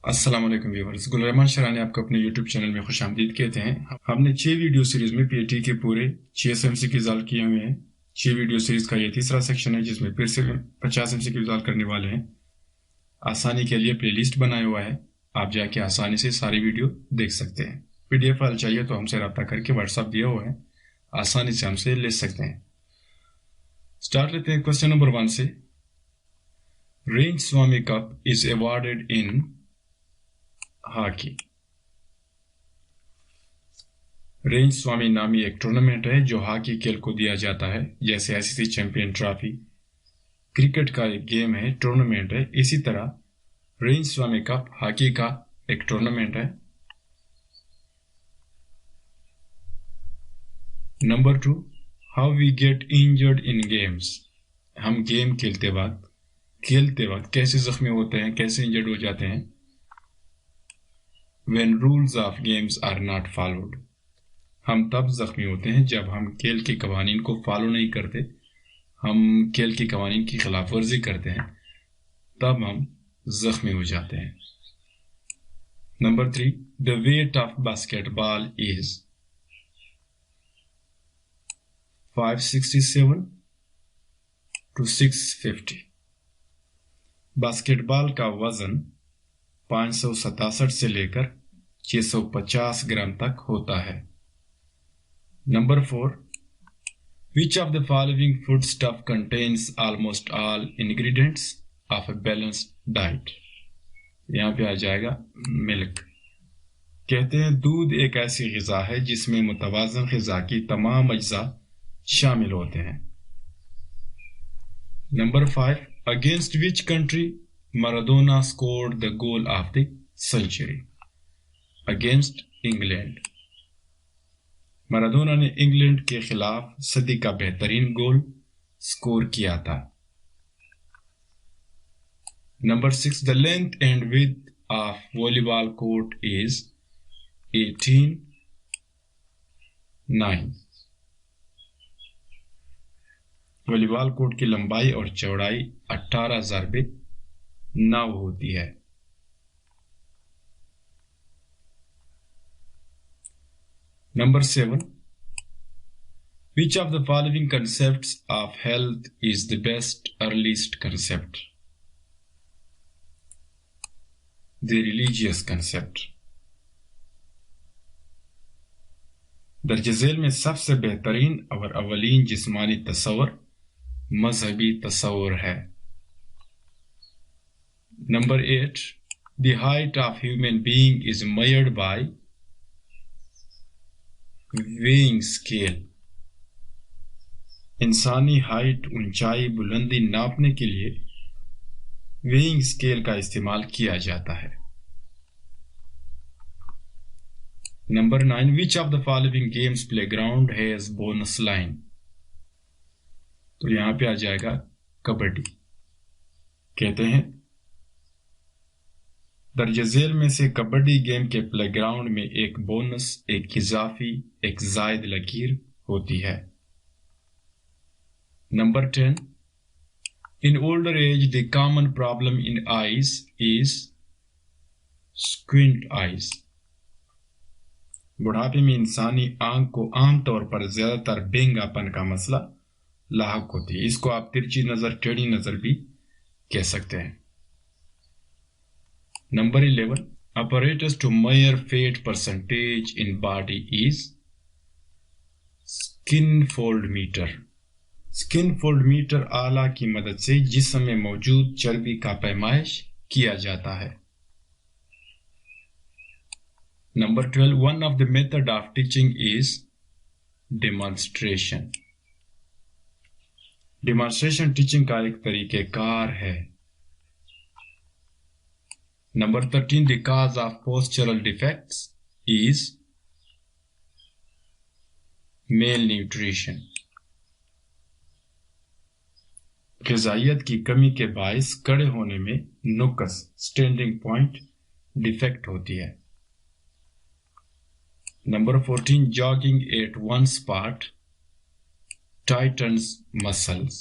السلام علیکم ویورز، گل رحمان شرح نے آپ کو اپنے یوٹیوب چینل میں خوش آمدید کہتے ہیں۔ ہم نے 6 ویڈیو سیریز میں پی ٹی کے پورے 6 ایم سی کی ریزالو کیے ہوئے ہیں۔ 6 ویڈیو سیریز کا یہ تیسرا سیکشن ہے جس میں پھر سے 50 ایم سی کی ریزالو کرنے والے ہیں۔ آسانی کے لیے پلے لسٹ بنایا ہوا ہے، آپ جا کے آسانی سے ساری ویڈیو دیکھ سکتے ہیں۔ پی ڈی ایف فائل چاہیے تو ہم سے رابطہ کر کے واٹس ایپ دیا ہوا ہے، آسانی سے ہم سے لے سکتے ہیں۔ سٹارٹ لیتے ہیں کوسچن نمبر 1 سے۔ رینج سوامی کپ از ایوارڈڈ ان ہاکی۔ رینج سوامی نامی ایک ٹورنامنٹ ہے جو ہاکی کھیل کو دیا جاتا ہے، جیسے آئی سی سی چیمپئن ٹرافی کرکٹ کا ایک گیم ہے، ٹورنامنٹ ہے، اسی طرح رینج سوامی کپ ہاکی کا ایک ٹورنامنٹ ہے۔ Number 2، how we get injured in games. ہم گیم کھیلتے وقت کیسے زخمی ہوتے ہیں، کیسے انجرڈ ہو جاتے ہیں۔ when rules of games are not followed، ہم تب زخمی ہوتے ہیں جب ہم کھیل کے قوانین کو فالو نہیں کرتے، ہم کھیل کے قوانین کی خلاف ورزی کرتے ہیں، تب ہم زخمی ہو جاتے ہیں۔ Number 3، the weight of basketball is 567 to 650۔ Basketball کا وزن 567 سے لے کر 650 گرام تک ہوتا ہے۔ Number 4، which of the following foodstuff contains almost all ingredients of a balanced diet۔ یہاں پہ آ جائے گا ملک۔ کہتے ہیں دودھ ایک ایسی غذا ہے جس میں متوازن غذا کی تمام اجزاء شامل ہوتے ہیں۔ Number 5، against which country Maradona scored the goal of the century۔ against England۔ مارادونا نے انگلینڈ کے خلاف صدی کا بہترین گول سکور کیا تھا۔ Number 6، the length and width of volleyball court is 18.9۔ والی بال کورٹ کی لمبائی اور چوڑائی 18.9 ہوتی ہے۔ Number 7، which of the following concepts of health is the best earliest concept۔ the religious concept۔ درج ذیل میں سب سے بہترین اور اولین جسمانی تصور مذہبی تصور ہے۔ Number 8، the height of human being is measured by weighing scale۔ انسانی ہائٹ، اونچائی، بلندی ناپنے کے لیے ویئنگ اسکیل کا استعمال کیا جاتا ہے۔ Number 9، which of the following games playground has bonus line۔ تو یہاں پہ آ جائے گا کبڈی۔ کہتے ہیں درج ذیل میں سے کبڈی گیم کے پلے گراؤنڈ میں ایک بونس، ایک اضافی، ایک زائد لکیر ہوتی ہے۔ Number 10، in older age the common problem in eyes is squint eyes۔ بڑھاپے میں انسانی آنکھ کو عام طور پر زیادہ تر بینگا پن کا مسئلہ لاحق ہوتی ہے۔ اس کو آپ ترچھی نظر، ٹیڑھی نظر بھی کہہ سکتے ہیں۔ Number 11، apparatus to measure fat percentage in body is skin fold meter۔ skin fold meter آلہ کی مدد سے جسم میں موجود چربی کا پیمائش کیا جاتا ہے۔ Number 12، one of the method of teaching is demonstration۔ Demonstration teaching کا ایک طریقہ کار ہے۔ Number 13، the cause of postural defects is malnutrition۔ غذائیت کی کمی کے باعث کھڑے ہونے میں نقص، اسٹینڈنگ پوائنٹ ڈیفیکٹ ہوتی ہے۔ Number 14، jogging at one spot titans muscles.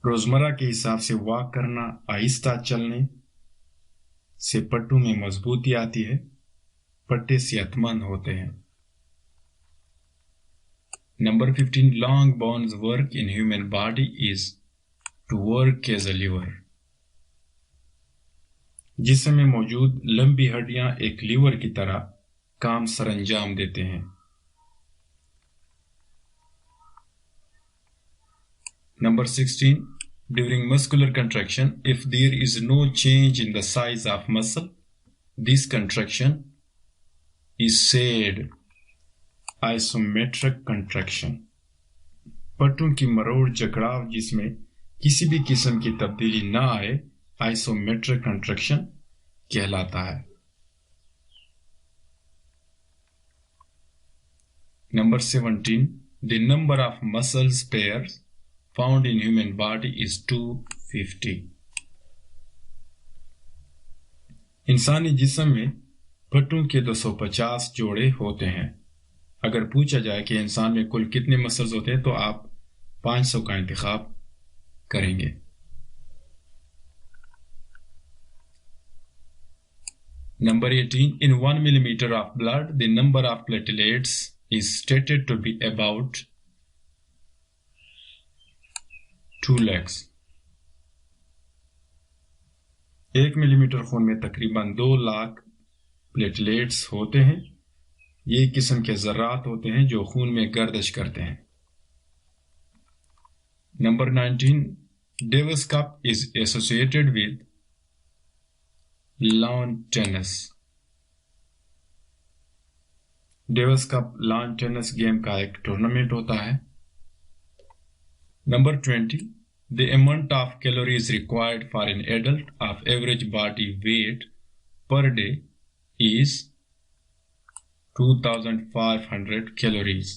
روزمرہ کے حساب سے واک کرنا، آہستہ چلنے سے پٹوں میں مضبوطی آتی ہے، پٹے صحت مند ہوتے ہیں۔ Number 15 long bones work in human body is to work as a lever. جسم میں موجود لمبی ہڈیاں ایک لیور کی طرح کام سر انجام دیتے ہیں۔ Number 16 during muscular contraction, if there is no change in the size of muscle, this contraction is said isometric contraction۔ پٹوں کی مروڑ جکڑاؤ جس میں کسی بھی قسم کی تبدیلی نہ آئے آئسومیٹرک کنٹریکشن کہلاتا ہے۔ Number 17 the number of muscles pairs found in human body is 250۔ انسانی جسم میں پٹوں کے 250 جوڑے ہوتے ہیں۔ اگر پوچھا جائے کہ انسان میں کل کتنے مسلز ہوتے ہیں تو آپ 500 کا انتخاب کریں گے۔ Number 18 in 1 millimeter of blood the number of platelets is stated to be about 2 lakhs۔ 1 ملی میٹر خون میں تقریباً 2 لاکھ پلیٹلیٹس ہوتے ہیں۔ یہ ایک قسم کے ذرات ہوتے ہیں جو خون میں گردش کرتے ہیں۔ Number 19 Davis cup is associated with lawn tennis. Davis cup lawn tennis game کا ایک ٹورنامنٹ ہوتا ہے۔ Number 20 the amount of calories required for an adult of average body weight per day is 2500 calories۔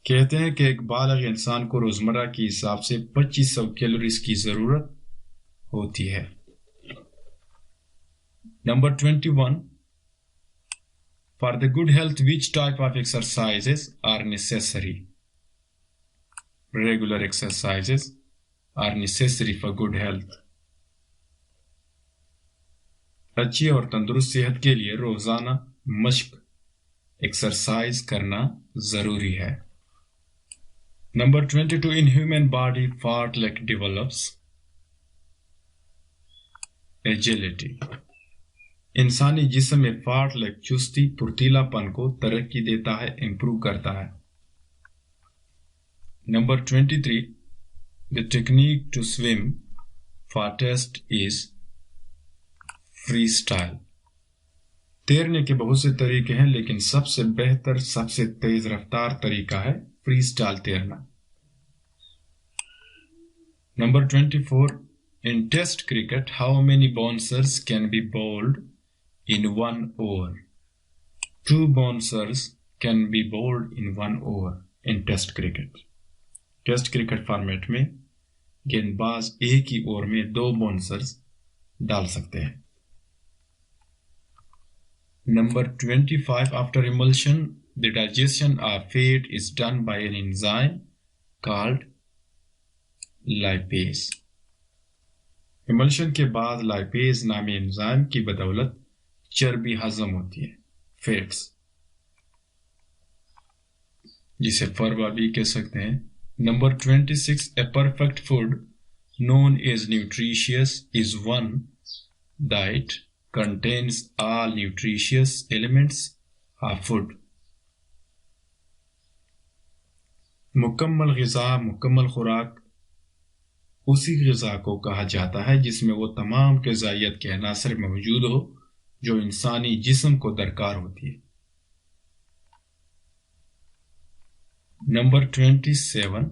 کہتے ہیں کہ ایک بالغ انسان کو روزمرہ کے حساب سے 2500 کیلوریز کی ضرورت ہوتی ہے۔ Number 21 for the good health which type of exercises are necessary؟ Regular exercises are necessary for good health۔ اچھی اور تندرست صحت کے لیے روزانہ مشق ایکسرسائز کرنا ضروری ہے۔ Number 22 in human body fartlek develops agility۔ انسانی جسم میں fartlek چستی پرتیلا پن کو ترقی دیتا ہے، امپروو کرتا ہے۔ Number 23 the technique to swim fastest is freestyle۔ تیرنے کے بہت سے طریقے ہیں لیکن سب سے بہتر، سب سے تیز رفتار طریقہ ہے فری سٹائل تیرنا۔ Number 24 in test cricket how many bouncers can be bowled in 1 over؟ 2 bouncers can be bowled in 1 over in test cricket۔ Test cricket format میں گیند باز ایک ہی اوور میں 2 باؤنسرز ڈال سکتے ہیں۔ Number 25 after emulsion the digestion of fat is done by an enzyme called lipase۔ emulsion کے بعد lipase نامی انزائم کی بدولت چربی ہضم ہوتی ہے، فیٹس، جسے فروا بھی کہہ سکتے ہیں۔ Number 26 a perfect food known as nutritious is one that contains all nutritious elements of food۔ مکمل غذا، مکمل خوراک اسی غذا کو کہا جاتا ہے جس میں وہ تمام غذائیت کے عناصر موجود ہو جو انسانی جسم کو درکار ہوتی ہے۔ Number 27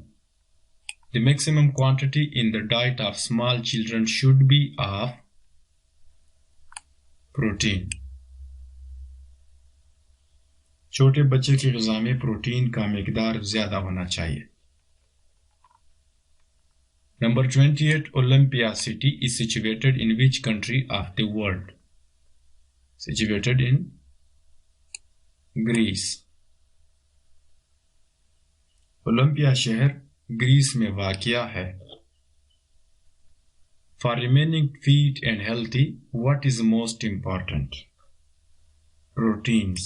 the maximum quantity in the diet of small children should be of protein۔ چھوٹے بچے کی غذا میں پروٹین کا مقدار زیادہ ہونا چاہیے۔ Number 28 Olympia city is situated in which country of the world؟ Situated in Greece۔ Olympia شہر گریس میں واقع ہے۔ For remaining fit and healthy, what is most important? Routines.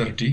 30,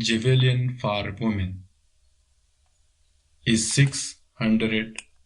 javelin for women is 600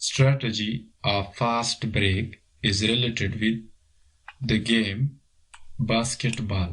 strategy of fast break is related with the game basketball.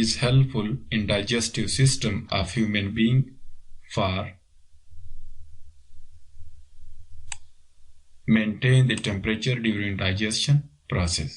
is helpful in digestive system of human being for maintain the temperature during digestion process.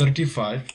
35,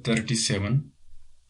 37,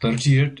38,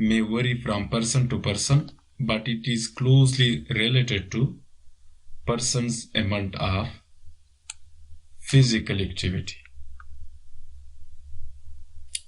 may vary from person to person, but it is closely related to person's amount of physical activity.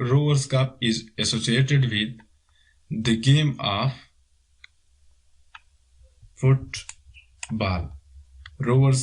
Rowers Cup is associated with the game of football. Rowers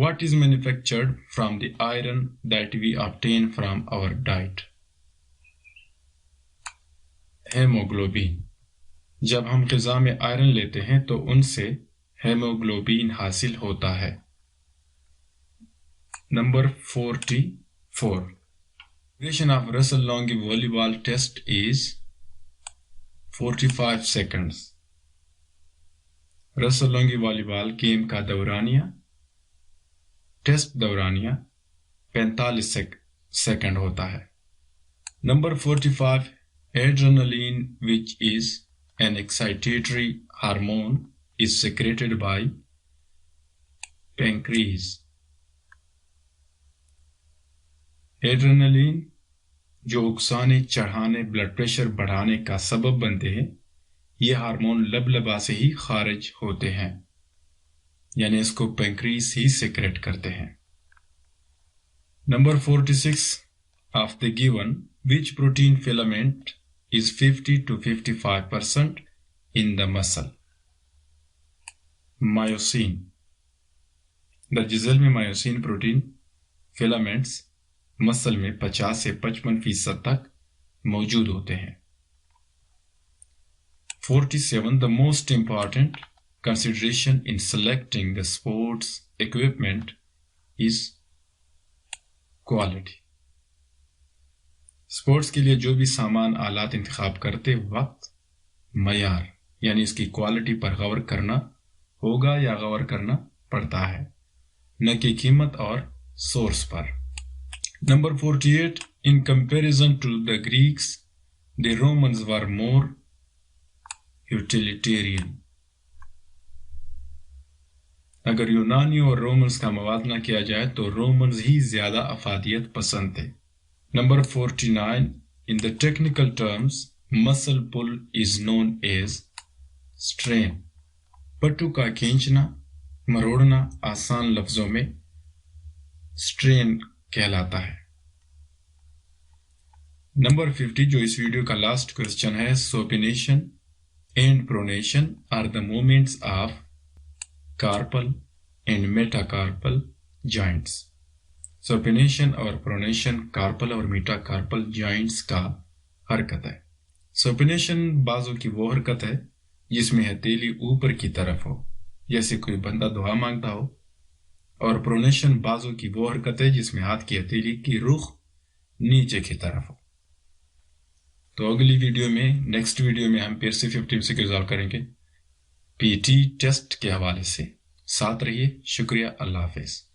what is manufactured from the iron that we obtain from our diet? Hemoglobin. جب ہم غذا میں iron لیتے ہیں تو ان سے haemoglobin حاصل ہوتا ہے۔ Number 44 duration of Russell Longi volleyball test is 45 seconds۔ رسل لونگی والی بال گیم کا دورانیہ ٹیسٹ دورانیہ 45 سیکنڈ ہوتا ہے۔ Number 45 ایڈرینالین which is an excitatory hormone is secreted by pancreas۔ ایڈرینالین جو اکسانے چڑھانے بلڈ پریشر بڑھانے کا سبب بنتے ہیں، یہ ہارمون لبلبا سے ہی خارج ہوتے ہیں، یعنی اس کو پینکریس ہی سیکریٹ کرتے ہیں۔ Number 46 of the given which protein filament is 50 to 55% in the muscle؟ مایوسین۔ درج ذیل میں مایوسین پروٹین فیلامنٹس مسل میں 50 سے 55% تک موجود ہوتے ہیں۔ 47 The most important consideration in selecting the sports equipment is quality۔ Sports کے لیے جو بھی سامان آلات انتخاب کرتے وقت معیار یعنی اس کی کوالٹی پر غور کرنا ہوگا یا غور کرنا پڑتا ہے، نہ کہ قیمت اور source per. Number 48 In comparison to the Greeks, the Romans were more utilitarian۔ اگر یونانیوں اور رومنز کا موازنہ کیا جائے تو رومنز ہی زیادہ افادیت پسند تھے۔ Number 49 In the technical terms, muscle pull is known as strain۔ پٹو کا کھینچنا مروڑنا آسان لفظوں میں strain کہلاتا ہے۔ نمبر 50 جو اس ویڈیو کا لاسٹ کوسچن ہے، supination and pronation are the movements of carpal and metacarpal joints۔ supination اور pronation carpal اور metacarpal joints کا حرکت ہے۔ supination بازو کی وہ حرکت ہے جس میں ہتھیلی اوپر کی طرف ہو، جیسے کوئی بندہ دعا مانگتا ہو، اور pronation بازو کی وہ حرکت ہے جس میں ہاتھ کی ہتھیلی کی رخ نیچے کی طرف ہو۔ تو اگلی ویڈیو میں نیکسٹ ویڈیو میں ہم پھر سے 50 سے ریزالو کریں گے پی ٹی ٹیسٹ کے حوالے سے۔ ساتھ رہیے، شکریہ، اللہ حافظ۔